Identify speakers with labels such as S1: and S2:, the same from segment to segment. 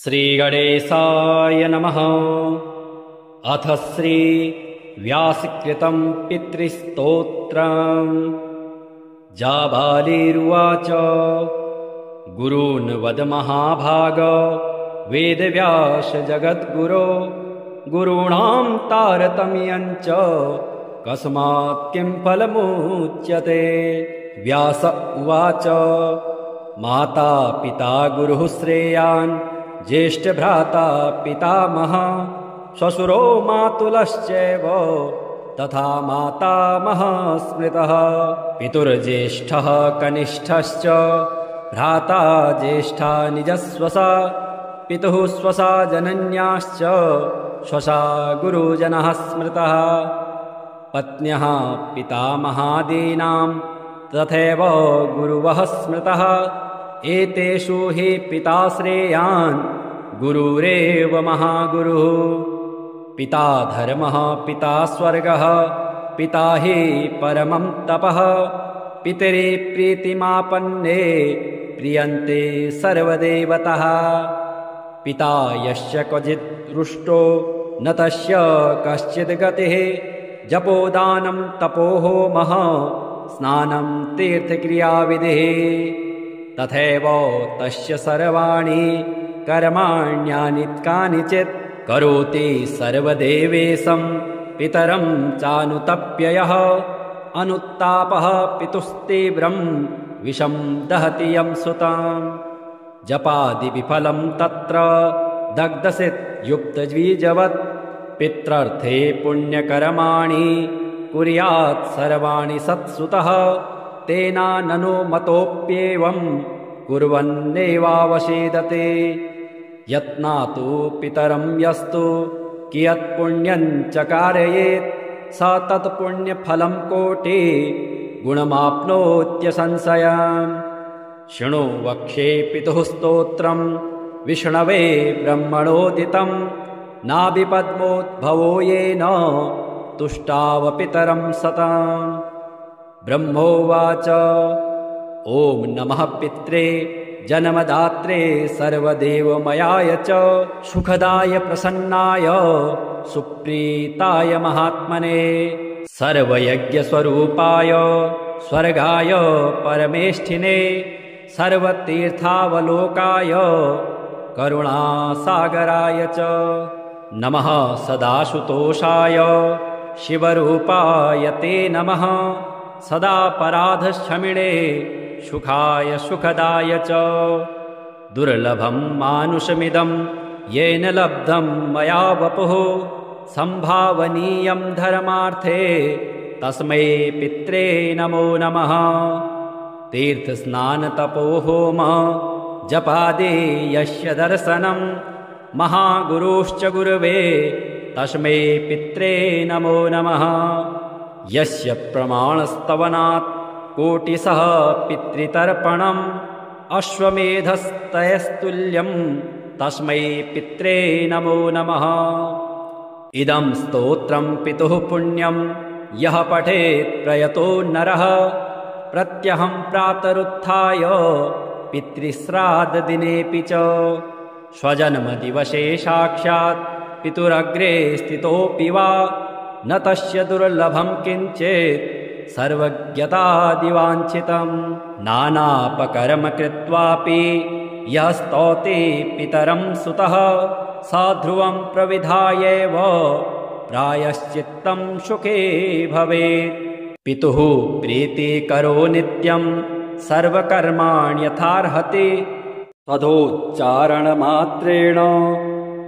S1: श्रीगणेशाय नमः। अथ श्री व्यासकृतं पितृस्तोत्रम्। जाबालिरुवाच गुरून् वद महाभाग वेदव्यास जगद्गुरो गुरूणां तारतम्यं च कस्मात् किं फलमुच्यते। व्यास उवाच माता पिता गुरुः श्रेयान् ज्येष्ठभ्राता पितामहः श्वशुरो मातुलश्चैव तथा मातामहः स्मृतः। पितुर्ज्येष्ठः कनिष्ठश्च भ्राता ज्येष्ठा निजस्वसा पितुः स्वसा जनन्याश्च स्वसा गुरुजनः स्मृतः। पत्न्यः पितामहादीनां तथैव गुरुवः स्मृतः। एतेषु हि पिता श्रेयान् गुरुरेव महागुरुः। पिता धर्मः पिता स्वर्गः पिता हि परमं तपः। पितरि प्रीतिमापन्ने प्रियन्ते सर्वदेवतः। पिता यस्य क्वचित् रुष्टो न तस्य कश्चित् गतिः। जपोदानं तपोहोमः स्नानं तीर्थक्रियाविधिः। तथैव तस्य सर्वाणि कर्माण्यानि कानिचित् करोति सर्वदेवेशं पितरं चानुतप्ययः। अनुत्तापः पितुस्तीव्रं विषं दहति यं सुताम्। जपादिविफलं तत्र दग्धसित् युक्तद्विजवत्। पित्रर्थे पुण्यकर्माणि कुर्यात् सर्वाणि सत्सुतः। तेना ननु मतोऽप्येवं कुर्वन्नेवावसेदते। यत्नातु पितरं यस्तु कियत्पुण्यं च कारयेत् स तत्पुण्यफलं कोटि गुणमाप्नोत्यसंशयम्। शृणु वक्ष्ये पितुः स्तोत्रं विष्णवे ब्रह्मणोदितं। नाभिपद्मोद्भवो येन तुष्टाव पितरं सताम्। ब्रह्मोवाच ॐ नमः पित्रे जन्मदात्रे सर्वदेवमयाय च सुखदाय प्रसन्नाय सुप्रीताय महात्मने सर्वयज्ञस्वरूपाय स्वर्गाय परमेष्ठिने सर्वतीर्थावलोकाय करुणासागराय च नमः। सदाशुतोषाय शिवरूपाय ते नमः। सदा पराधक्षमिणे सुखाय सुखदाय च। दुर्लभं मानुषमिदं येन लब्धं मया वपुः। संभावनीयं धर्मार्थे तस्मै पित्रे नमो नमः। तीर्थस्नानतपोहोम जपादि यस्य दर्शनं महागुरुश्च गुरवे तस्मै पित्रे नमो नमः। यस्य प्रमाणस्तवनात् कोटिशः पितृतर्पणम् अश्वमेधस्तयस्तुल्यं तस्मै पित्रे नमो नमः। इदं स्तोत्रं पितुः पुण्यं यः पठेत् प्रयतो नरः। प्रत्यहं प्रातरुत्थाय पितृश्राद्धदिनेऽपि च स्वजन्मदिवसे साक्षात् पितुरग्रे स्थितोऽपि वा न तस्य दुर्लभं किञ्चित् सर्वज्ञतादिवाञ्छितं। नानापकर्म कृत्वापि यः स्तौति पितरं सुतः स ध्रुवं प्रविधायैव प्रायश्चित्तं सुखे भवेत्। पितुः प्रीतिकरो नित्यं सर्वकर्माण्यथार्हति। तदोच्चारणमात्रेण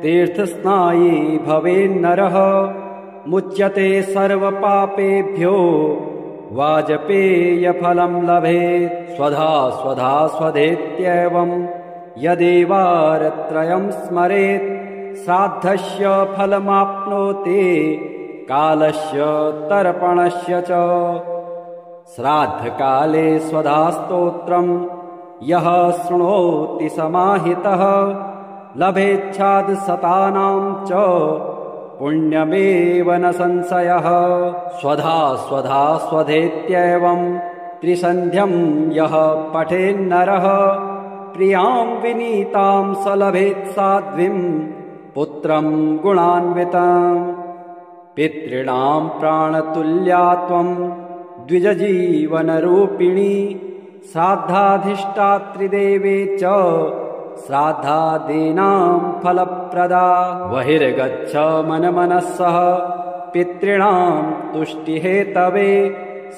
S1: तीर्थस्नायी भवेन्नरः। मुच्यते सर्वपापेभ्यो वाजपेयफलं लभेत्। स्वधा स्वधा स्वधेत्येवं यदेवारत्रयं स्मरेत् श्राद्धस्य फलमाप्नोति कालस्य तर्पणस्य च। श्राद्धकाले स्वधा स्तोत्रं यः शृणोति समाहितः लभेच्छाद् शतानां च पुण्यमेव न संशयः। स्वधा स्वधा स्वधेत्येवं त्रिसन्ध्यं यः पठेन्नरः प्रियां विनीतां स लभेत् साध्वीं पुत्रं गुणान्वितं पितॄणां प्राणतुल्या त्वं द्विजजीवनरूपिणी श्राद्धाधिष्ठात्रिदेवे च श्राद्धादीनां फलप्रदा बहिर्गच्छ मनमनसः पितॄणां तुष्टिहेतवे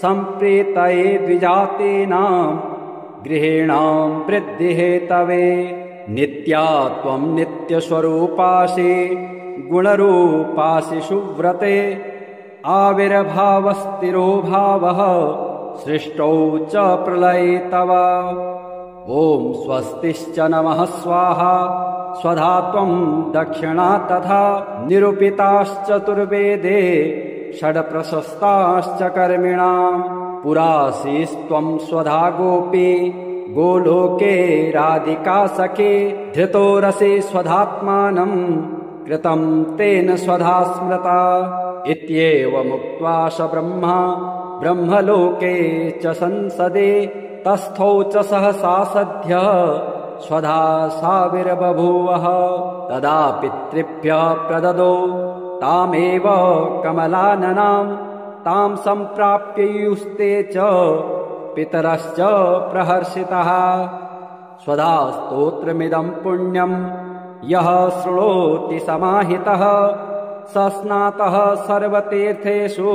S1: सम्प्रीतये द्विजातीनां गृहीणां वृद्धिहेतवे नित्या त्वं नित्यस्वरूपासि गुणरूपासि सुव्रते आविर्भावस्थिरो भावः सृष्टौ च प्रलये तव ॐ स्वस्तिश्च नमः स्वाहा स्वधा त्वं दक्षिणा तथा निरूपिताश्चतुर्वेदे षड्प्रशस्ताश्च कर्मिणां पुरासीस्त्वं स्वधा गोपी गोलोके राधिका सखे धृतो रसे स्वधात्मानं कृतं तेन स्वधा स्मृता इत्येवमुक्त्वा स ब्रह्मा ब्रह्मलोके च संसदे तस्थौ च सहसा सद्यः स्वधा साविर्बभूवः तदा पितृभ्यः प्रददो तामेव कमलाननां तां सम्प्राप्ययुस्ते च पितरश्च प्रहर्षितः स्वधा स्तोत्रमिदं पुण्यं यः शृणोति समाहितः स स्नातः सर्वतीर्थेषु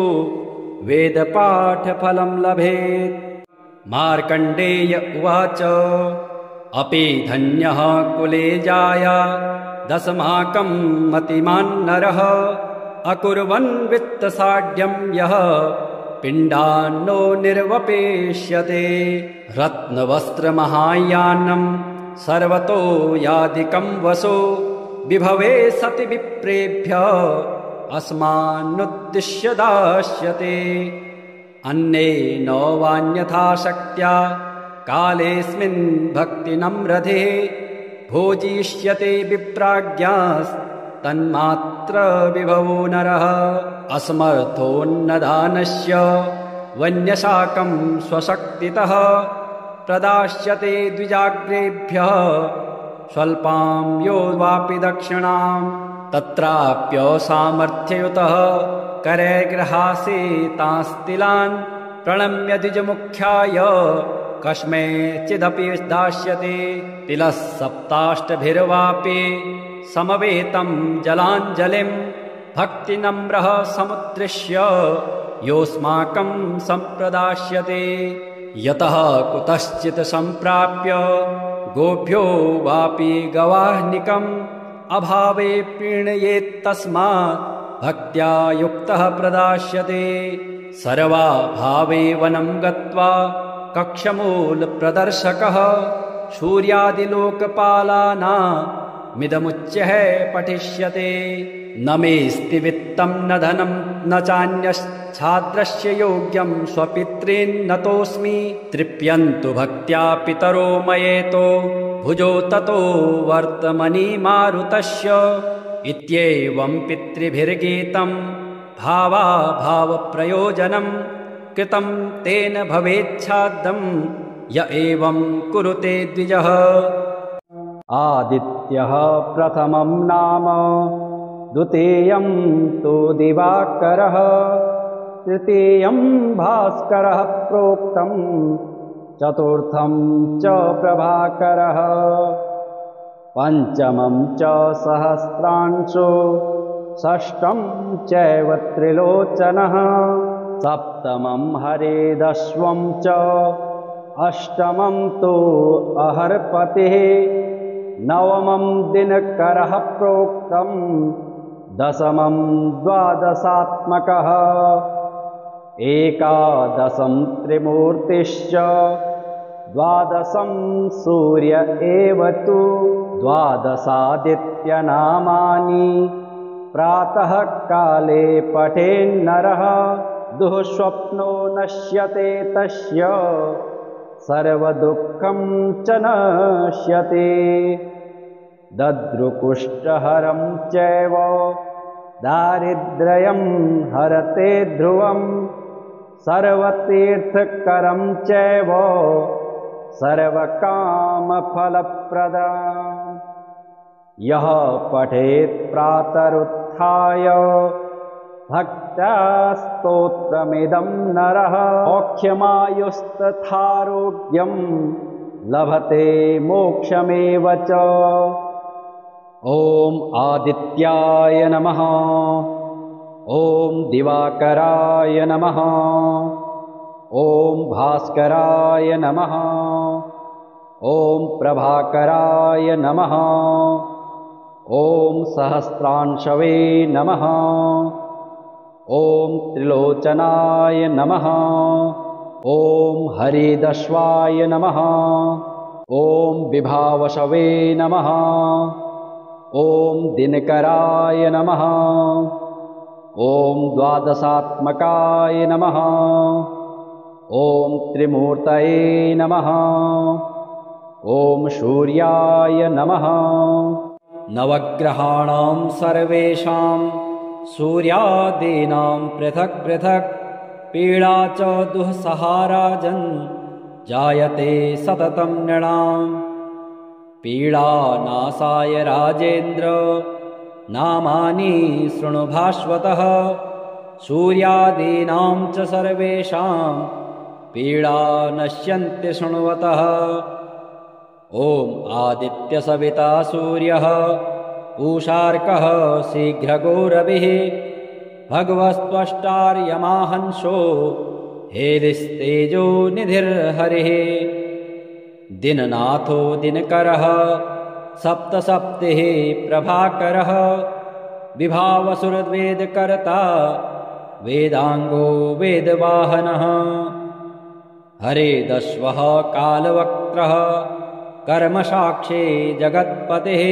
S1: वेदपाठफलं लभेत् मार्कण्डेय उवाच अपि धन्यः कुले जाया दशमाकं मतिमान् नरः अकुर्वन् वित्तसाढ्यं यः पिण्डान्नो निर्वपेष्यते रत्नवस्त्रमहायानं सर्वतो यादिकं वसो विभवे सति विप्रेभ्यः अस्मान्नुद्दिश्य दास्यते अन्नेन वान्यथा शक्त्या कालेऽस्मिन् भक्तिनम्रधे भोजिष्यते विप्राज्ञास्तन्मात्र विभवो नरः असमर्थोन्नदानस्य वन्यशाकं स्वशक्तितः प्रदास्यते द्विजाग्रेभ्यः स्वल्पां यो वापि दक्षिणां तत्राप्यसामर्थ्ययुतः करैर्गृहासेतांस्तिलान् प्रणम्य द्विजमुख्याय कस्मैचिदपि दास्यते तिलः सप्ताष्टभिर्वापि समवेतं जलाञ्जलिं भक्तिनम्रः समुद्दिश्य योऽस्माकं सम्प्रदास्यते यतः कुतश्चित् सम्प्राप्य गोभ्यो वापि गवाह्निकम् अभावे प्रीणयेत्तस्मात् भक्त्या युक्तः प्रदास्यते सर्वाभावे वनं गत्वा कक्षमूलप्रदर्शकः सूर्यादिलोकपालानामिदमुच्यः पठिष्यते न मेऽस्ति वित्तं न धनं न चान्यच्छाद्रस्य योग्यं स्वपितॄन्नतोऽस्मि तृप्यन्तु भक्त्या पितरो मयेतो भुजो ततो वर्तमनि मारुतस्य इत्येवं पितृभिर्गीतं भावाभावप्रयोजनं कृतं तेन भवेच्छाद्दं य एवं कुरुते द्विजः आदित्यः प्रथमं नाम द्वितीयं तु दिवाकरः तृतीयं भास्करः प्रोक्तं चतुर्थं च प्रभाकरः पंचमं च सहस्रांशो षष्ठं चैव त्रिलोचनः सप्तमं हरेदश्वं च अष्टमं तु अहर्पतिः नवमं दिनकरः प्रोक्तं दशमं द्वादशात्मकः एकादशं त्रिमूर्तिश्च द्वादशं सूर्य एव तु द्वादशादित्यनामानि प्रातः काले पठेन्नरः दुःस्वप्नो नश्यते तस्य सर्वदुःखं च नश्यते दद्रुकुष्ठहरं चैव दारिद्र्यं हरते ध्रुवं सर्वतीर्थकरं चैव
S2: सर्वकामफलप्रदा। यः पठेत् प्रातरुत्थाय भक्त्या स्तोत्रमिदं नरः मोक्षमायुस्तथारोग्यं लभते मोक्षमेव च।
S1: ॐ आदित्याय नमः। ॐ दिवाकराय नमः। ॐ भास्कराय नमः। ॐ प्रभाकराय नमः। ॐ सहस्रांशवे नमः। ॐ त्रिलोचनाय नमः। ॐ हरिदश्वाय नमः। ॐ विभावशवे नमः। ॐ दिनकराय नमः। ॐ द्वादशात्मकाय नमः। ॐ त्रिमूर्तये नमः। ॐ सूर्याय नमः। नवग्रहाणां सर्वेषां सूर्यादीनां पृथक् पृथक् पीडा च दुःसहाराजन् जायते सततं नृणाम्। पीडानाशाय राजेन्द्र नामानि शृणु भास्वतः। सूर्यादीनां च सर्वेषां पीडा नश्यन्ति शृण्वतः। ॐ आदित्यसविता सूर्यः पूषार्कः शीघ्रगो रविः भगवस्त्वष्टार्यमाहंसो हेदिस्तेजो निधिर्हरिः। दिननाथो दिनकरः सप्तसप्तिः प्रभाकरः विभावसुरवेदकर्ता वेदांगो वेदवाहनः। हरेदश्वः कालवक्त्रः कर्मसाक्षी जगत्पतिः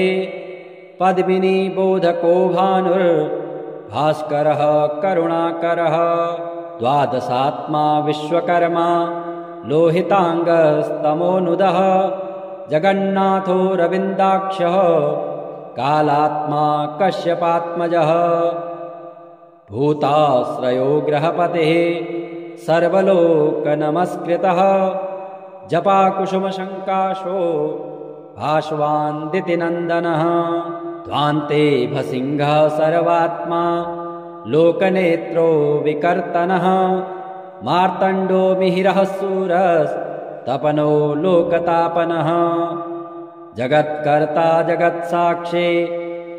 S1: पद्मिनी बोधको भानुर्भास्करः करुणाकरः। द्वादशात्मा विश्वकर्मा लोहितांगस्तमोनुदः जगन्नाथो रविन्दाक्षः कालात्मा कश्यपात्मजः। भूताश्रयो ग्रहपतिः सर्वलोकनमस्कृतः जपाकुसुमशङ्काशो भास्वान्दितिनन्दनः। ध्वान्ते भसिंहः सर्वात्मा लोकनेत्रो विकर्तनः। मार्तण्डो मिहिरः सूरस्तपनो लोकतापनः। जगत्कर्ता जगत्साक्षी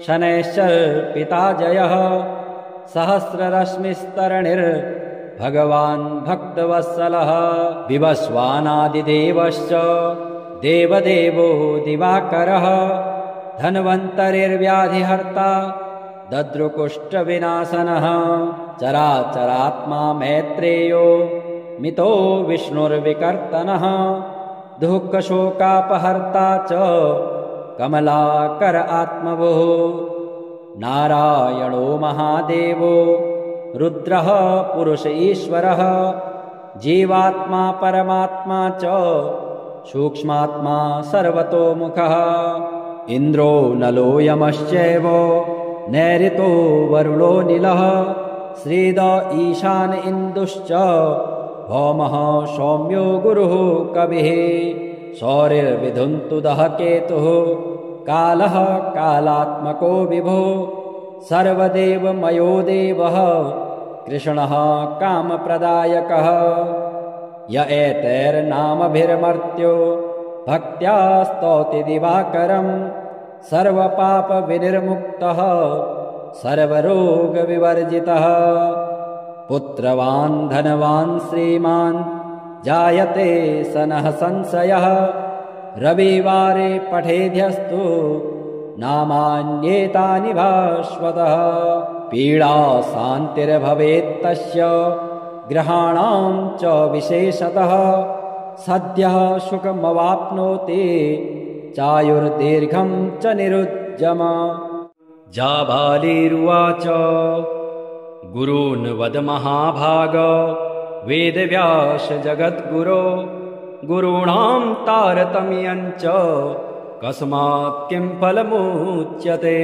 S1: शनैश्चरपिता जयः। सहस्ररश्मिस्तरणिर्भगवान् भक्तवत्सलः। विवस्वानादिदेवश्च देवदेवो दिवाकरः। धन्वन्तरिर्व्याधिहर्ता दद्रुकुष्ठविनाशनः। चराचरात्मा मैत्रेयो मितो विष्णुर्विकर्तनः। दुःखशोकापहर्ता च कमलाकर आत्मभुः। नारायणो महादेवो रुद्रः पुरुष ईश्वरः। जीवात्मा परमात्मा च सूक्ष्मात्मा सर्वतोमुखः। इन्द्रो नलो यमश्चैव नैऋतो वरुणो नीलः। श्रीद ईशान इन्दुश्च भौमः सौम्यो गुरुः कविः। सौरिर्विधुन्तुदः केतुः कालः कालात्मको विभुः। सर्वदेवमयो देवः कृष्णः कामप्रदायकः। य एतैर्नामभिर्मर्त्यो भक्त्या स्तौति दिवाकरम्। सर्वपापविनिर्मुक्तः सर्वरोगविवर्जितः। पुत्रवान् धनवान् श्रीमान् जायते सनः संशयः। रविवारे पठेद्यस्तु नामान्येतानि भास्वतः। पीडा शान्तिर्भवेत्तस्य ग्रहाणां च विशेषतः। सद्यः सुखमवाप्नोति चायुर्दीर्घं च निरुज्जम। जाबालिरुवाच गुरून् वद महाभाग वेदव्यास जगद्गुरो। गुरूणां तारतम्यं च कस्मात् किं फलमुच्यते।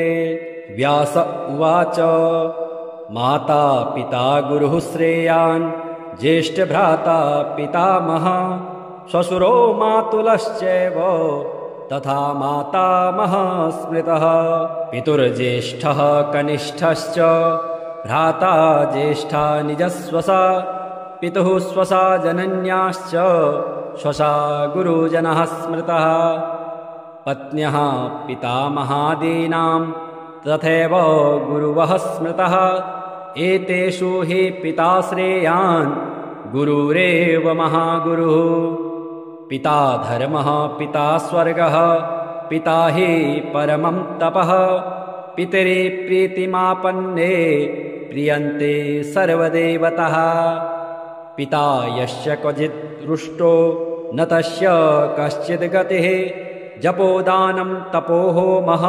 S1: व्यास उवाच माता पिता गुरुः श्रेयान् ज्येष्ठभ्राता पितामहः श्वशुरो मातुलश्चैव तथा मातामहः स्मृतः पितुर्ज्येष्ठः कनिष्ठश्च भ्राता ज्येष्ठा निजस्वसा पितुः स्वसा जनन्याश्च स्वसा गुरुजनः स्मृतः पत्न्यः पितामहादीनां तथैव गुरुवः स्मृतः एतेषु हि पिता श्रेयान् गुरुरेव महागुरुः पिता धर्मः पिता स्वर्गः पिता हि परमं तपः पितरि प्रीतिमापन्ने प्रियन्ते सर्वदेवतः पिता यस्य क्वचित् रुष्टो न तस्य कश्चित् गतिः जपोदानं तपोहोमः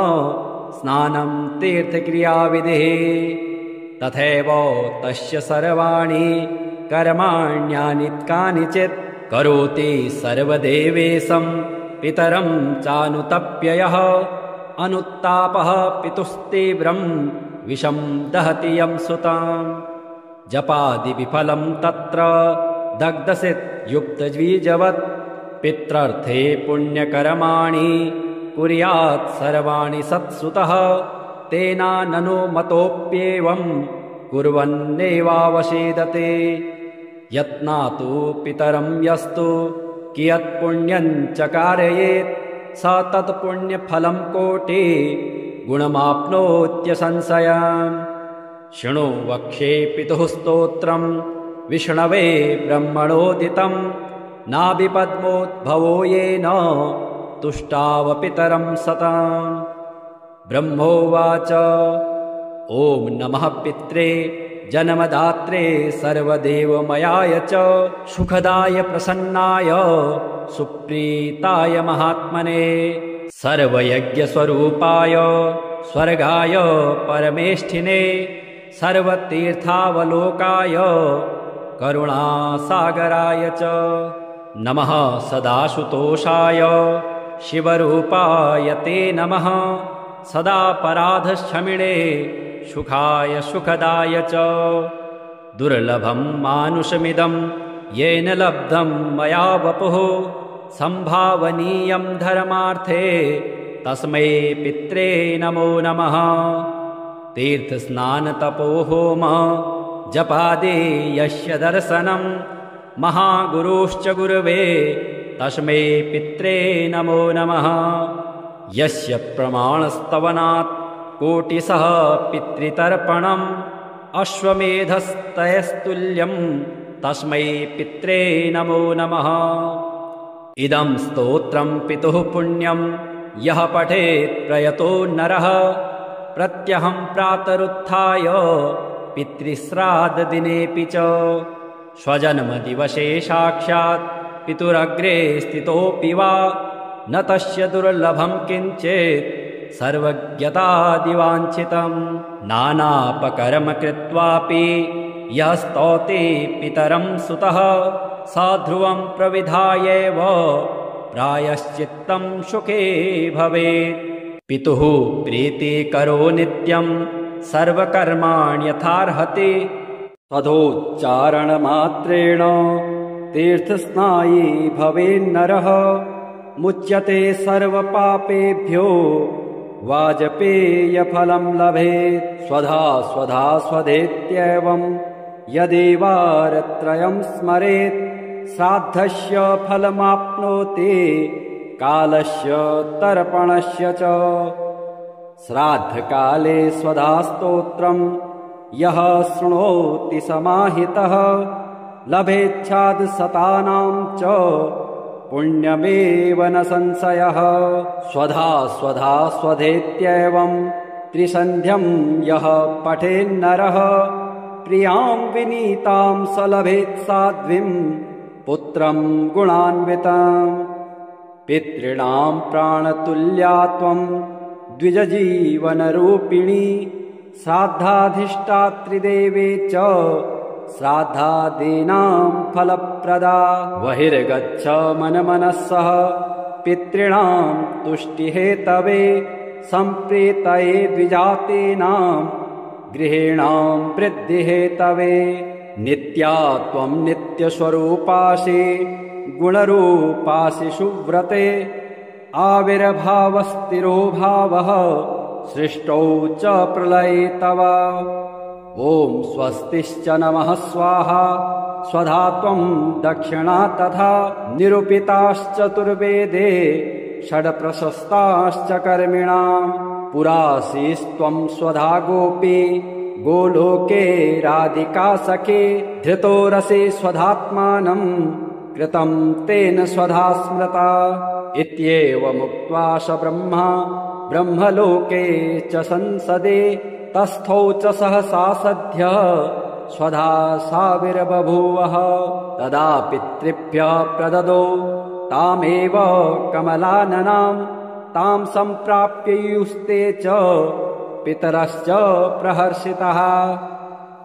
S1: स्नानं तीर्थक्रियाविधिः तथैव तस्य सर्वाणि कर्माण्यानि कानिचित् करोति सर्वदेवेशं पितरं चानुतप्ययः अनुत्तापः पितुस्तीव्रं विषं दहति यं सुताम् जपादिविफलं तत्र दग्धसित् युक्तद्विजवत् पित्रर्थे पुण्यकर्माणि कुर्यात् सर्वाणि सत्सुतः तेना ननु मतोऽप्येवं कुर्वन्नेवावसेदते यत्नातु पितरं यस्तु कियत् पुण्यं च कारयेत् स तत्पुण्यफलं कोटि गुणमाप्नोत्यसंशयम् शृणु वक्षे पितुः स्तोत्रं विष्णवे ब्रह्मणोदितं नाभिपद्मोद्भवो येन तुष्टावपितरं सताम् ब्रह्मोवाच ॐ नमः पित्रे जन्मदात्रे सर्वदेवमयाय च सुखदाय प्रसन्नाय सुप्रीताय महात्मने सर्वयज्ञस्वरूपाय स्वर्गाय परमेष्ठिने सर्वतीर्थावलोकाय करुणासागराय च नमः सदाशुतोषाय शिवरूपाय ते नमः सदापराधक्षमिणे सुखाय सुखदाय च दुर्लभं मानुषमिदं येन लब्धं मया वपुः संभावनीयं धर्मार्थे तस्मै पित्रे नमो नमः तीर्थस्नानतपोहोम जपादि यस्य दर्शनं महागुरुश्च गुरवे तस्मै पित्रे नमो नमः यस्य प्रमाणस्तवनात् कोटिशः पितृतर्पणम् अश्वमेधस्तयस्तुल्यं तस्मै पित्रे नमो नमः इदं स्तोत्रं पितुः पुण्यं यः पठेत् प्रयतो नरः प्रत्यहं प्रातरुत्थाय पितृश्राद्धदिनेऽपि च स्वजन्मदिवसे साक्षात् पितुरग्रे स्थितोऽपि वा न तस्य दुर्लभं किञ्चित् सर्वज्ञतादिवाञ्छितं नानापकर्म कृत्वापि यः स्तौति पितरं सुतः सा ध्रुवं प्रविधायैव प्रायश्चित्तं सुखे भवेत् पितुः प्रीतिकरो नित्यं सर्वकर्माण्यथार्हति तदोच्चारणमात्रेण तीर्थस्नायी भवेन्नरः मुच्यते सर्वपापेभ्यो वाजपेयफलं लभेत् स्वधा स्वधा स्वधेत्येवं यदेवारत्रयं स्मरेत् श्राद्धस्य फलमाप्नोति कालस्य तर्पणस्य च श्राद्धकाले स्वधा स्तोत्रं यः शृणोति समाहितः लभेच्छाद् शतानां च पुण्यमेव न संशयः स्वधा स्वधा स्वधेत्येवं त्रिसन्ध्यं यः पठेन्नरः प्रियां विनीतां स लभेत् साध्वीं पुत्रं गुणान्विताम् पितॄणां प्राणतुल्या त्वं द्विजजीवनरूपिणी श्राद्धाधिष्ठात्रिदेवे च श्राद्धादीनां फलप्रदा बहिर्गच्छ मनमनस्सः पितॄणां तुष्टिहेतवे सम्प्रीतये द्विजातीनां गृहीणां वृद्धिहेतवे नित्या त्वं नित्यस्वरूपासि
S2: गुणरूपासि सुव्रते आविर्भावस्तिरो भावः सृष्टौ च प्रलये तव। ॐ स्वस्तिश्च नमः स्वाहा स्वधा त्वं दक्षिणा तथा निरूपिताश्चतुर्वेदे षड्प्रशस्ताश्च कर्मिणाम् पुरासीस्त्वं स्वधा गोपी गोलोके राधिका सखे धृतो रसे स्वधात्मानं कृतं तेन स्वधा स्मृता। इत्येवमुक्त्वा स ब्रह्मा ब्रह्मलोके च संसदे तस्थौ च सहसा सद्यः स्वधा साविर्बभूवः। तदा पितृभ्यः प्रददो तामेव कमलाननां तां सम्प्राप्ययुस्ते च पितरश्च प्रहर्षितः।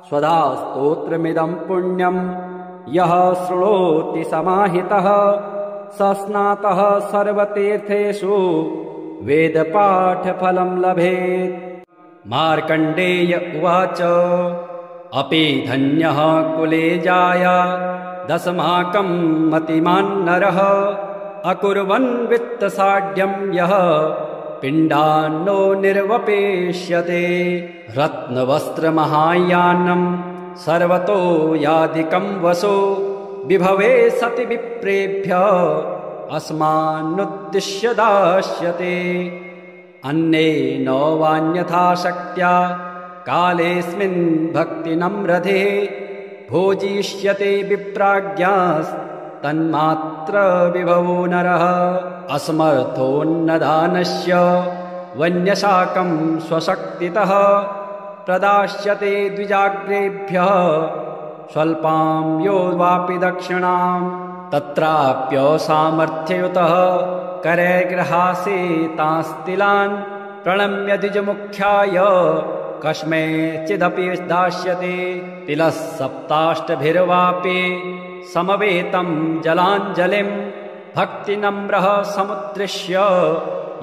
S2: स्वधा स्तोत्रमिदं पुण्यं यः शृणोति समाहितः स स्नातः सर्वतीर्थेषु वेदपाठफलं लभेत्। मार्कण्डेय उवाच अपि धन्यः कुले जाया दशमाकं मतिमान् नरः अकुर्वन् वित्तसाढ्यं यः पिण्डान्नो निर्वपेष्यते। रत्नवस्त्रमहायानं सर्वतो यादिकं वसो विभवे सति विप्रेभ्यः अस्मान्नुद्दिश्य दास्यते। अन्येन वान्यथा शक्त्या कालेऽस्मिन् भक्तिनम्रधे भोजिष्यते विप्राज्ञास्तन्मात्र विभवो नरः। असमर्थोन्नदानस्य वन्यशाकं स्वशक्तितः प्रदास्यते द्विजाग्रेभ्यः स्वल्पां यो वापि दक्षिणाम्। तत्राप्यसामर्थ्ययुतः करैर्गृहासे तांस्तिलान् प्रणम्य द्विजमुख्याय कस्मैचिदपि दास्यते। तिलः सप्ताष्टभिर्वापि समवेतं जलाञ्जलिं भक्तिनम्रः समुद्दिश्य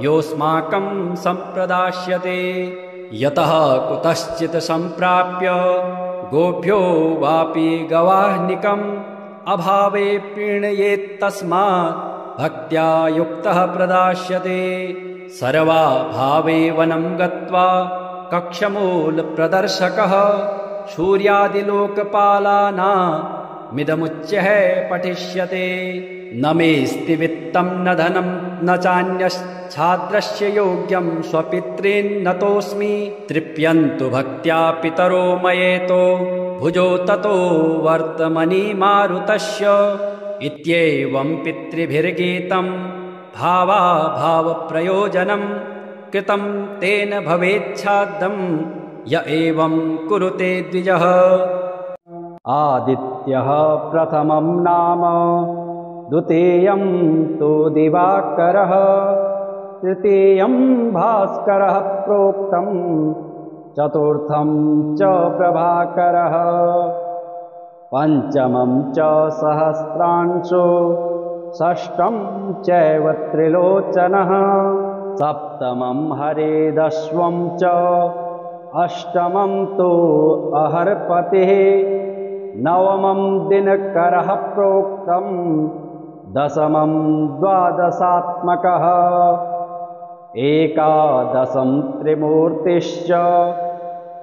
S2: योऽस्माकं सम्प्रदास्यते। यतः कुतश्चित् सम्प्राप्य गोभ्यो वापि गवाह्निकम् अभावे प्रीणयेत्तस्मात् भक्त्या युक्तः प्रदास्यते। सर्वाभावे वनं गत्वा कक्षमूलप्रदर्शकः सूर्यादिलोकपालानामिदमुच्यः पठिष्यते। न मेऽस्ति वित्तं न धनं न चान्यच्छाद्रस्य योग्यं स्वपितॄन्नतोऽस्मि तृप्यन्तु भक्त्या पितरो मयेतो भुजो ततो वर्तमनि मारुतस्य। इत्येवं पितृभिर्गीतं भावाभावप्रयोजनं कृतं तेन भवेच्छाद्दं य एवं कुरुते द्विजः। आदित्यः प्रथमं नाम द्वितीयं तु दिवाकरः तृतीयं भास्करः प्रोक्तं चतुर्थं च प्रभाकरः पंचमं च सहस्रांशो षष्ठं चैव त्रिलोचनः सप्तमं हरेदश्वं च अष्टमं तु अहर्पतिः नवमं दिनकरः प्रोक्तं दशमं द्वादशात्मकः एकादशं त्रिमूर्तिश्च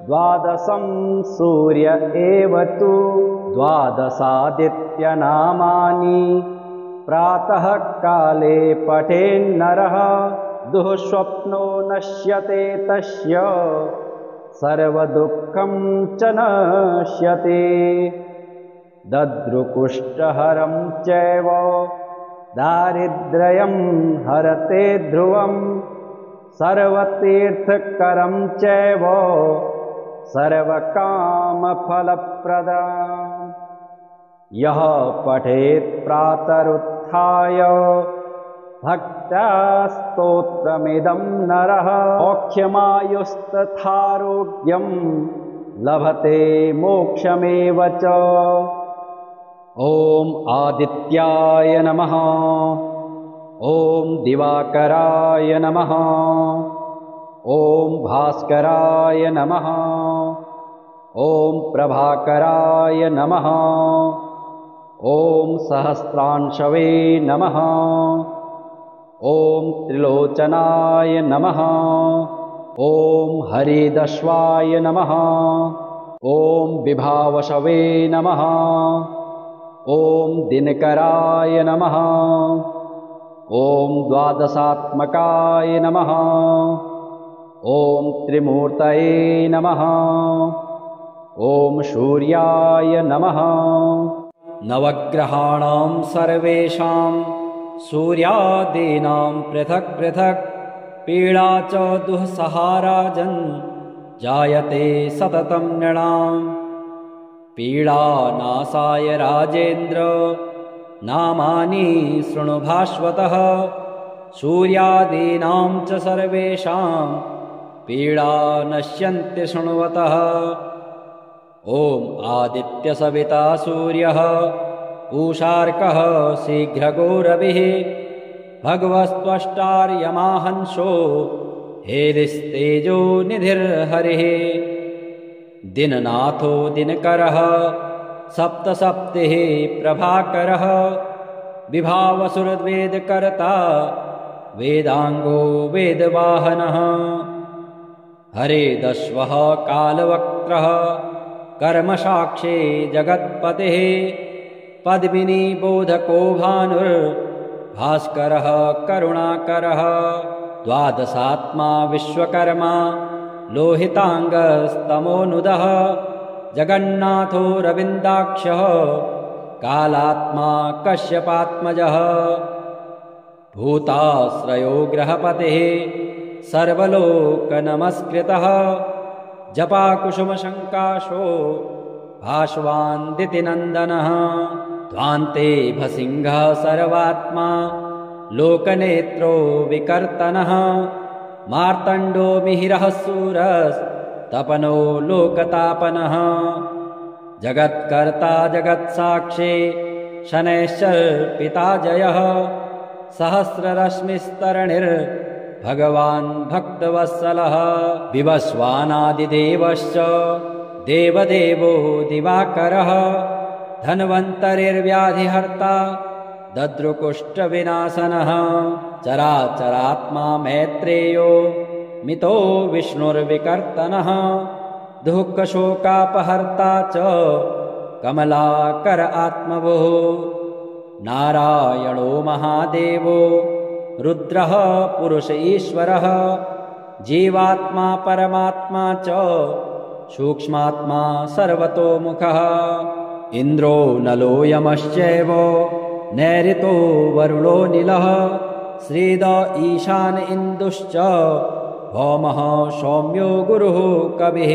S2: द्वादशं सूर्य एव तु द्वादशादित्यनामानि प्रातः काले पठेन्नरः दुःस्वप्नो नश्यते तस्य सर्वदुःखं च नश्यते। दद्रुकुष्ठहरं चैव दारिद्र्यं हरते ध्रुवं सर्वतीर्थकरं चैव सर्वकामफलप्रदम्। यः पठेत् प्रातरुत्थाय भक्त्या स्तोत्रमिदं नरः औख्यमायुस्तथारोग्यं लभते मोक्षमेव च। ॐ आदित्याय नमः ॐ दिवाकराय नमः ॐ भास्कराय नमः ॐ प्रभाकराय नमः ॐ सहस्रांशवे नमः। ॐ त्रिलोचनाय नमः। ॐ हरिदश्वाय नमः। ॐ विभावशवे नमः। ॐ दिनकराय नमः। ॐ द्वादशात्मकाय नमः। ॐ त्रिमूर्तये नमः। ॐ सूर्याय नमः।
S1: नवग्रहाणां सर्वेषां सूर्यादीनां पृथक् पृथक् पीडा च दुःसहाराजन् जायते सततं नृणाम्। पीडानाशाय राजेन्द्र नामानि शृणु भास्वतः। सूर्यादीनां च सर्वेषां पीडा नश्यन्ति शृण्वतः। ॐ आदित्यसविता सूर्यः पूषार्कः शीघ्रगो रविः भगवस्त्वष्टार्यमाहंसो हेलिस्तेजो निधिर्हरिः। दिननाथो दिनकरः सप्तसप्तिः प्रभाकरः विभावसुरवेदकर्ता वेदांगो वेदवाहनः। हरेदश्वः कालवक्त्रः कर्मसाक्षी जगत्पतिः पद्मिनी बोधको भानुर्भास्करः करुणाकरः। द्वादशात्मा विश्वकर्मा लोहितांगस्तमोनुदः जगन्नाथो रविन्दाक्षः कालात्मा कश्यपात्मजः। भूताश्रयो ग्रहपतिः सर्वलोकनमस्कृतः जपाकुसुमशङ्काशो भास्वान्दितिनन्दनः। ध्वान्ते भसिंहः सर्वात्मा लोकनेत्रो विकर्तनः मार्तण्डो मिहिरः सूरस्तपनो लोकतापनः। जगत्कर्ता जगत्साक्षी शनैश्चर्पिता जयः सहस्ररश्मिस्तरणिर्भगवान् भक्तवत्सलः। विवस्वानादिदेवश्च देवदेवो दिवाकरः धन्वन्तरिर्व्याधिहर्ता दद्रुकुष्ठविनाशनः। चराचरात्मा मैत्रेयो मितो विष्णुर्विकर्तनः दुःखशोकापहर्ता च कमलाकर आत्मभुः। नारायणो महादेवो रुद्रः पुरुष ईश्वरः जीवात्मा परमात्मा च सूक्ष्मात्मा सर्वतोमुखः। इन्द्रो नलो यमश्चैव नैऋतो वरुणो नीलः श्रीद ईशान इन्दुश्च भौमः सौम्यो गुरुः कविः।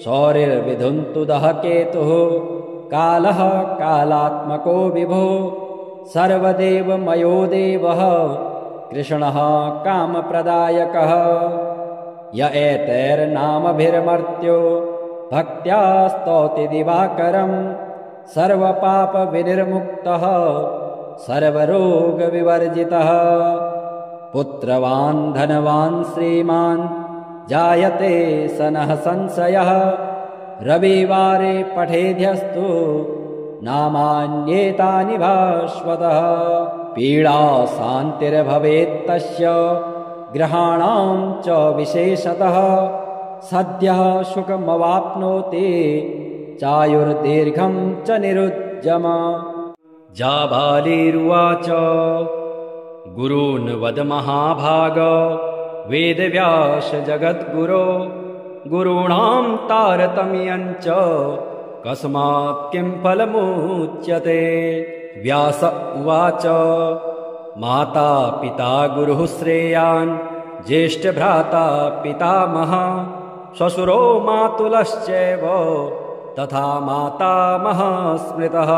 S1: सौरिर्विधुन्तुदः केतुः कालः कालात्मको विभुः सर्वदेवमयो देवः कृष्णः कामप्रदायकः। य एतैर्नामभिर्मर्त्यो भक्त्या स्तौति दिवाकरम् सर्वपापविनिर्मुक्तः सर्वरोगविवर्जितः। पुत्रवान् धनवान् श्रीमान् जायते सनः संशयः रविवारे पठेद्यस्तु नामान्येतानि भास्वतः। पीडा शान्तिर्भवेत्तस्य ग्रहाणां च विशेषतः सद्यः सुखमवाप्नोति चायुर्दीर्घं च निरुज्जम। जाबालिरुवाच गुरून् वद महाभाग वेदव्यास जगद्गुरो गुरूणां तारतम्यञ्च कस्मात् किं फलमुच्यते। व्यास उवाच माता पिता गुरुः श्रेयान् ज्येष्ठभ्राता पितामहः श्वशुरो मातुलश्चैव तथा मातामहः स्मृतः।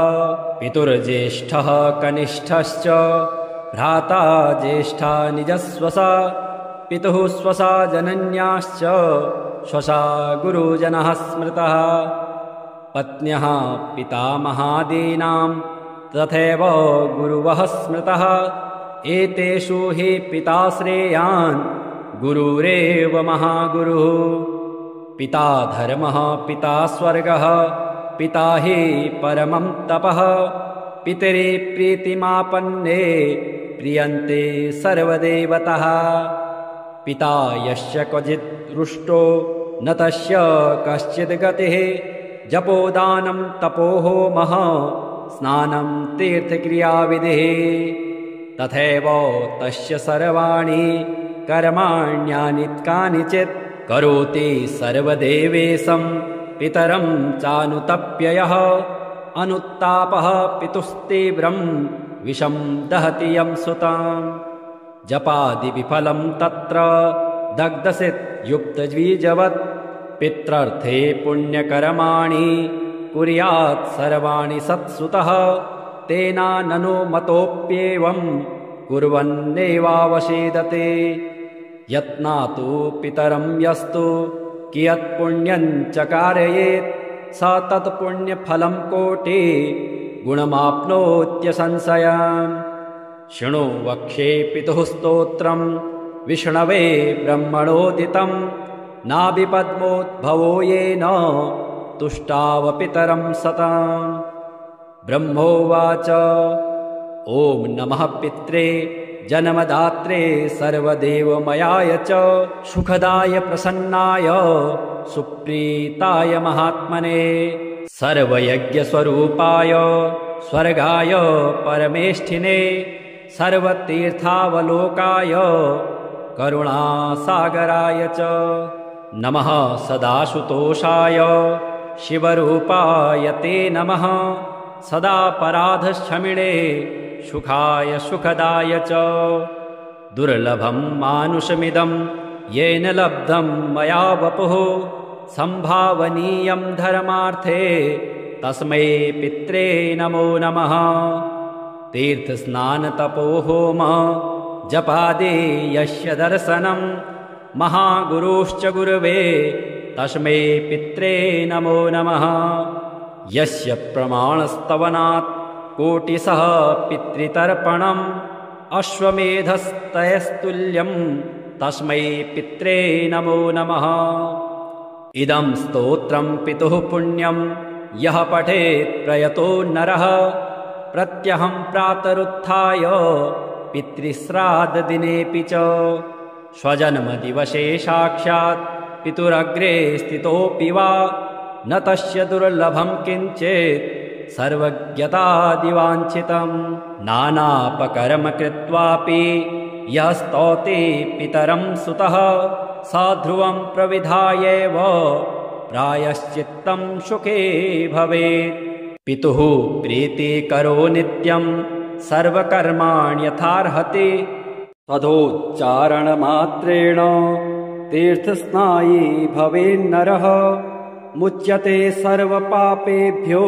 S1: पितुर्ज्येष्ठः कनिष्ठश्च भ्राता ज्येष्ठा निजस्वसा पितुः स्वसा जनन्याश्च स्वसा गुरुजनः स्मृतः। पत्न्यः पितामहादीनां तथैव गुरुवः स्मृतः। एतेषु हि पिता श्रेयान् गुरुरेव महागुरुः। पिता धर्मः पिता स्वर्गः पिता हि परमं तपः पितरे प्रीतिमापन्ने प्रियन्ते सर्वदेवतः। पिता यस्य क्वचित् रुष्टो न तस्य कश्चित् गतिः। जपोदानं तपोहोमः स्नानं तीर्थक्रियाविधिः। तथैव तस्य सर्वाणि कर्माण्यानि कानिचित् करोति सर्वदेवेशं पितरं चानुतप्ययः। अनुत्तापः पितुस्तीव्रं विषं दहति यं सुताम्। जपादिविफलं तत्र दग्धसित् युक्तद्विजवत्। पित्रर्थे पुण्यकर्माणि कुर्यात् सर्वाणि सत्सुतः। तेना ननु मतोऽप्येवं कुर्वन्नेवावसेदते। यत्नातु पितरं यस्तु कियत् पुण्यं च कारयेत् स तत्पुण्यफलं कोटि गुणमाप्नोत्यसंशयम्। शृणु वक्ष्ये पितुः स्तोत्रं विष्णवे ब्रह्मणोदितं। नाभिपद्मोद्भवो येन तुष्टावपितरं सताम्। ब्रह्मोवाच ॐ नमः पित्रे जन्मदात्रे सर्वदेवमयाय च सुखदाय प्रसन्नाय सुप्रीताय महात्मने सर्वयज्ञस्वरूपाय स्वर्गाय परमेष्ठिने सर्वतीर्थावलोकाय करुणासागराय च नमः सदाशुतोषाय शिवरूपाय ते नमः सदापराधक्षमिणे सुखाय सुखदाय च दुर्लभं मानुषमिदं येन लब्धं मया वपुः संभावनीयं धर्मार्थे तस्मै पित्रे नमो नमः तीर्थस्नानतपोहोम जपादि यस्य दर्शनं महागुरुश्च गुरवे तस्मै पित्रे नमो नमः यस्य प्रमाणस्तवनात् कोटिशः पितृतर्पणम् अश्वमेधस्तयस्तुल्यं तस्मै पित्रे नमो नमः इदं स्तोत्रं पितुः पुण्यं यः पठेत् प्रयतो नरः प्रत्यहं प्रातरुत्थाय पितृश्राद्धदिनेऽपि च स्वजन्मदिवसे साक्षात् पितुरग्रे स्थितोऽपि वा न तस्य दुर्लभं किञ्चित् सर्वज्ञतादिवाञ्छितं नानापकर्म कृत्वापि यः स्तौति पितरं सुतः स ध्रुवं प्रविधायैव प्रायश्चित्तं सुखे भवेत् पितुः प्रीतिकरो नित्यं सर्वकर्माण्यथार्हति तदोच्चारणमात्रेण तीर्थस्नायी भवेन्नरः मुच्यते सर्वपापेभ्यो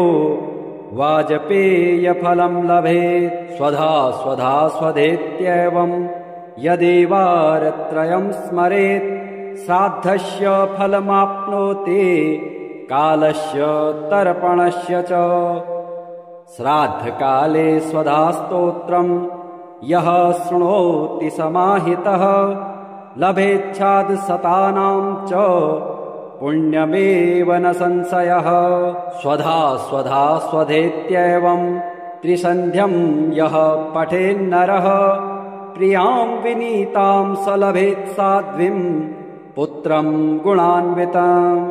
S1: वाजपेयफलं लभेत् स्वधा स्वधा स्वधेत्येवं यदेवारत्रयं स्मरेत् श्राद्धस्य फलमाप्नोति कालस्य तर्पणस्य च श्राद्धकाले स्वधास्तोत्रं यः शृणोति समाहितः लभेच्छादशतानां च पुण्यमेव न संशयः स्वधा स्वधा स्वधेत्येवं त्रिसन्ध्यं यः पठेन्नरः प्रियां विनीतां स लभेत् साध्वीं पुत्रं गुणान्विताम्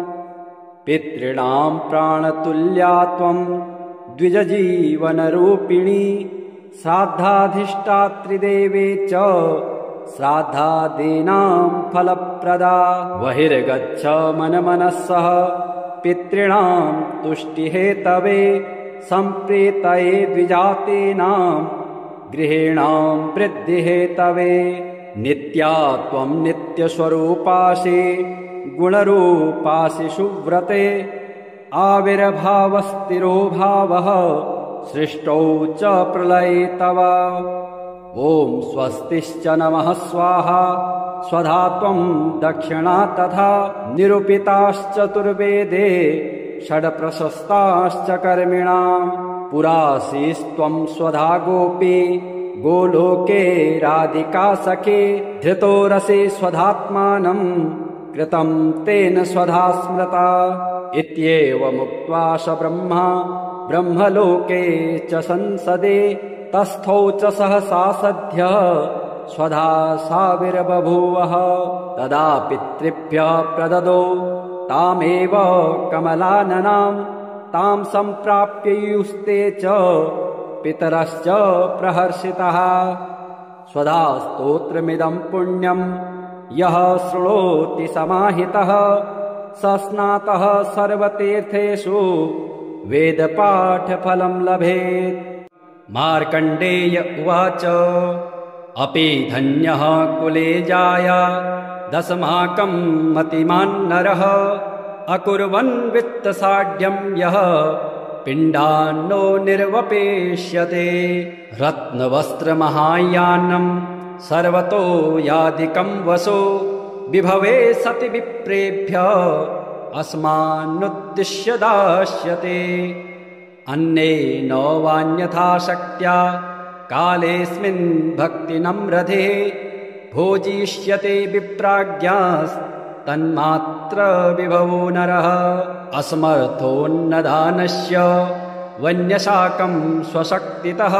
S1: पितॄणां प्राणतुल्या त्वं द्विजजीवनरूपिणी श्राद्धाधिष्ठात्रिदेवे च श्राद्धादीनां फलप्रदा बहिर्गच्छ मनमनस्सः पितॄणां तुष्टिहेतवे सम्प्रीतये द्विजातीनां गृहीणां वृद्धिहेतवे नित्या त्वं नित्यस्वरूपासि गुणरूपासि सुव्रते आविर्भावस्थिरो भावः सृष्टौ च प्रलये तव ॐ स्वस्तिश्च नमः स्वाहा स्वधा त्वं दक्षिणा तथा निरूपिताश्चतुर्वेदे षड्प्रशस्ताश्च कर्मिणां पुरासीस्त्वं स्वधा गोपी गोलोके राधिका सखे धृतो रसे स्वधात्मानं कृतं तेन स्वधा स्मृता इत्येवमुक्त्वा स ब्रह्मा ब्रह्मलोके च संसदे तस्थौ च सहसा सद्यः स्वधा साविर्बभूवः तदा पितृभ्यः प्रददो तामेव कमलाननां तां सम्प्राप्ययुस्ते च पितरश्च प्रहर्षितः स्वधा स्तोत्रमिदं पुण्यं यः शृणोति समाहितः स स्नातः सर्वतीर्थेषु वेदपाठफलं लभेत्। मार्कण्डेय उवाच अपि धन्यः कुले जाया दशमाकं मतिमान् नरः अकुर्वन् वित्तसाढ्यं यः पिण्डान्नो निर्वपेष्यते रत्नवस्त्रमहायानं सर्वतो यादिकं वसो विभवे सति विप्रेभ्यः अस्मान्नुद्दिश्य दास्यते अन्येन वान्यथा शक्त्या कालेऽस्मिन् भक्तिनम्रधे भोजिष्यते विप्राज्ञास्तन्मात्र विभवो नरः असमर्थोन्नदानस्य वन्यशाकं स्वशक्तितः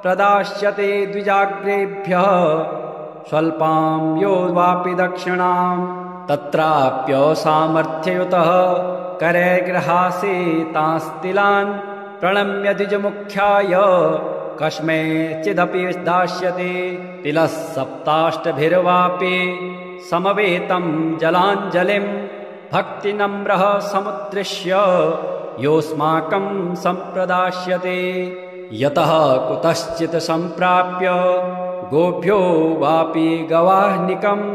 S1: प्रदास्यते द्विजाग्रेभ्यः स्वल्पां यो वापि दक्षिणां तत्राप्यसामर्थ्ययुतः करैर्गृहासे तांस्तिलान् प्रणम्य द्विजमुख्याय कस्मैचिदपि दास्यते तिलः सप्ताष्टभिर्वापि समवेतं जलाञ्जलिं भक्तिनम्रः समुद्दिश्य योऽस्माकं सम्प्रदास्यते यतः कुतश्चित् सम्प्राप्य गोभ्यो वापि गवाह्निकम्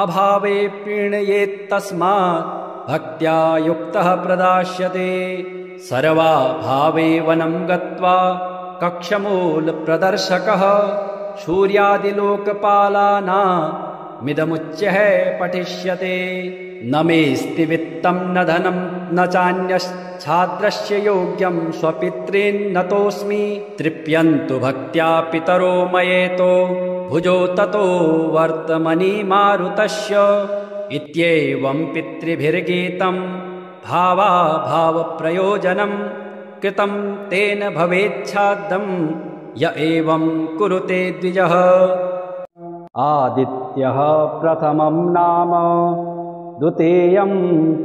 S1: अभावे प्रीणयेत्तस्मात् भक्त्या युक्तः प्रदास्यते सर्वाभावे वनं गत्वा कक्षमूलप्रदर्शकः सूर्यादिलोकपालानामिदमुच्यः पठिष्यते न मेऽस्ति वित्तं न धनं न चान्यच्छाद्रस्य योग्यं स्वपितॄन्नतोऽस्मि तृप्यन्तु भक्त्या पितरो मयेतो भुजो ततो वर्तमनि मारुतस्य इत्येवं पितृभिर्गीतं भावाभावप्रयोजनं कृतं तेन भवेच्छाद्दं य एवं कुरुते द्विजः।
S2: आदित्यः प्रथमं नाम द्वितीयं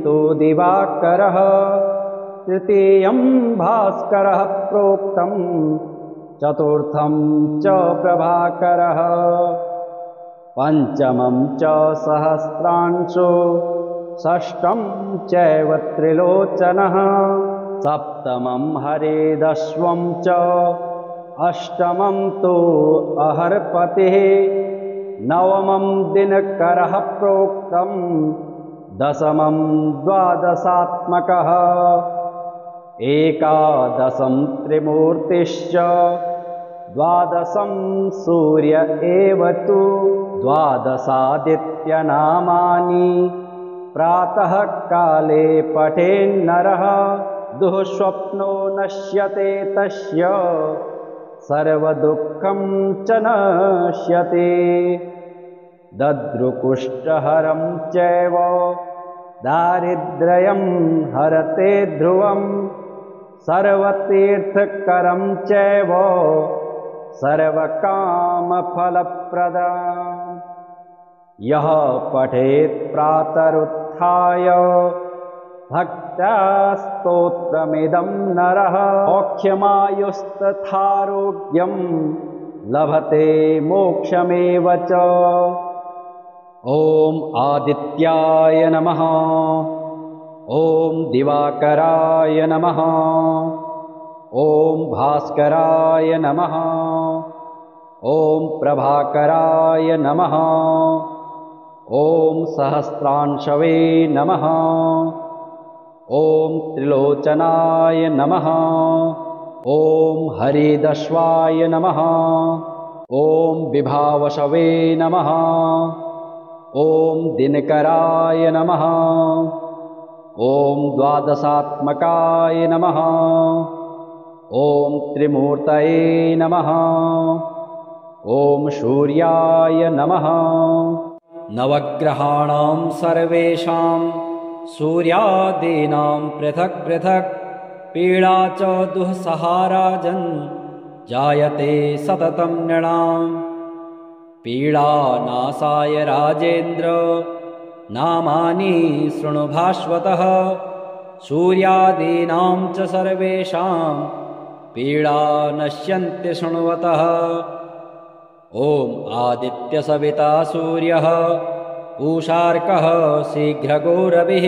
S2: तु दिवाकरः तृतीयं भास्करः प्रोक्तं चतुर्थं च प्रभाकरः पंचमं च सहस्रांशो षष्ठं चैव त्रिलोचनः सप्तमं हरेदश्वं च अष्टमं तु अहर्पतिः नवमं दिनकरः प्रोक्तं दशमं द्वादशात्मकः एकादशं त्रिमूर्तिश्च द्वादशं सूर्य एव तु द्वादशादित्यनामानि प्रातः काले पठेन्नरः दुःस्वप्नो नश्यते तस्य सर्वदुःखं च नश्यते दद्रुकुष्ठहरं चैव दारिद्र्यं हरते ध्रुवं सर्वतीर्थकरं चैव सर्वकामफलप्रदम् यः पठेत् प्रातरुत्थाय भक्त्या स्तोत्रमिदं नरः मोक्षमायुस्तथारोग्यं लभते मोक्षमेव च। ॐ आदित्याय नमः। ॐ दिवाकराय नमः। ॐ भास्कराय नमः। ॐ प्रभाकराय नमः। ॐ सहस्रांशवे नमः। ॐ त्रिलोचनाय नमः। ॐ हरिदश्वाय नमः। ॐ विभावशवे नमः। ॐ दिनकराय नमः। ॐ द्वादशात्मकाय नमः। ॐ त्रिमूर्तये नमः। ॐ सूर्याय नमः।
S1: नवग्रहाणां सर्वेषां सूर्यादीनां पृथक् पृथक् पीडा च दुःसहाराजन् जायते सततं नृणाम् पीडानाशाय राजेन्द्र नामानि शृणु भास्वतः सूर्यादीनां च सर्वेषां पीडा नश्यन्ति शृण्वतः ॐ आदित्यसविता सूर्यः पूषार्कः शीघ्रगो रविः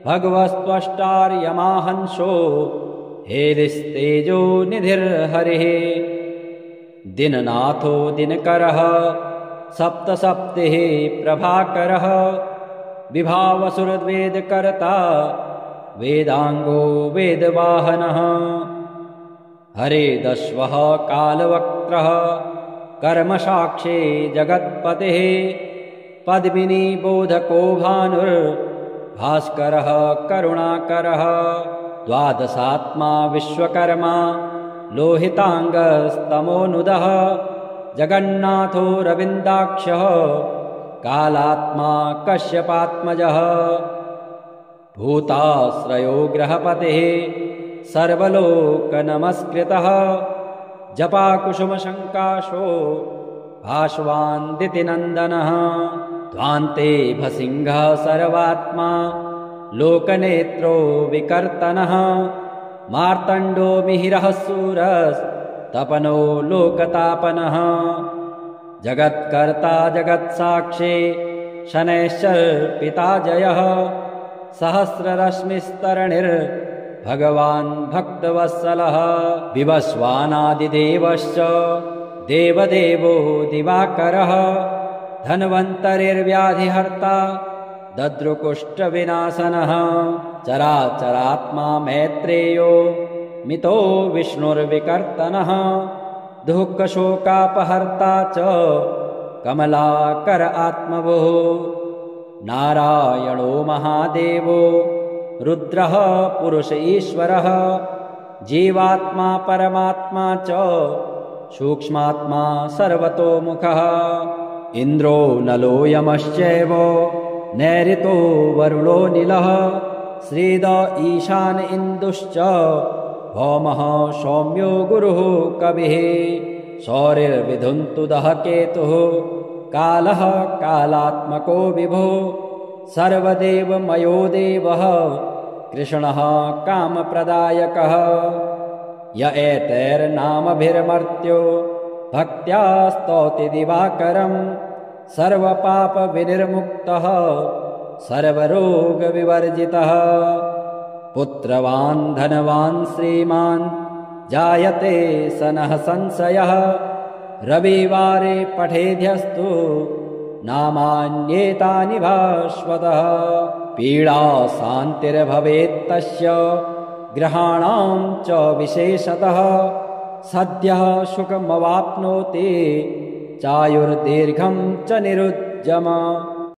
S1: भगवस्त्वष्टार्यमाहंसो हेलिस्तेजो निधिर्हरिः दिननाथो दिनकरः सप्तसप्तिः प्रभाकरः विभावसुरवेदकर्ता वेदांगो वेदवाहनः हरेदश्वः कालवक्त्रः कर्मसाक्षी जगत्पतिः पद्मिनी बोधको भानुर्भास्करः करुणाकरः द्वादशात्मा विश्वकर्मा लोहितांगस्तमोनुदः जगन्नाथो रविन्दाक्षः कालात्मा कश्यपात्मजः भूताश्रयो ग्रहपतिः सर्वलोकनमस्कृतः जपाकुसुमशङ्काशो भास्वान्दितिनन्दनः ध्वान्ते भसिंहः सर्वात्मा लोकनेत्रो विकर्तनः मार्तण्डो मिहिरः सूरस्तपनो लोकतापनः जगत्कर्ता जगत्साक्षी शनैश्चर्पिता जयः सहस्ररश्मिस्तरणिर्भगवान् भक्तवत्सलः विवस्वानादिदेवश्च देवदेवो दिवाकरः धन्वन्तरिर्व्याधिहर्ता दद्रुकुष्ठविनाशनः चराचरात्मा मैत्रेयो मितो विष्णुर्विकर्तनः दुःखशोकापहर्ता च कमलाकर आत्मवोः नारायणो महादेवो रुद्रः पुरुष ईश्वरः जीवात्मा परमात्मा च सूक्ष्मात्मा सर्वतोमुखः इन्द्रो नलो यमश्चैव नैऋतो वरुणो नीलः श्रीद ईशान इन्दुश्च भौमः सौम्यो गुरुः कविः सौरिर्विधुन्तुदः केतुः कालः कालात्मको विभो सर्वदेवमयो देवः कृष्णः कामप्रदायकः य एतैर्नामभिर्मर्त्यो भक्त्या स्तौति दिवाकरं सर्वपापविनिर्मुक्तः सर्वरोगविवर्जितः पुत्रवान् धनवान् श्रीमान् जायते सनः संशयः रविवारे पठेद्यस्तु नामान्येतानि भास्वतः पीडा शान्तिर्भवेत्तस्य ग्रहाणां च विशेषतः सद्यः सुखमवाप्नोति चायुर्दीर्घं च निरुज्जम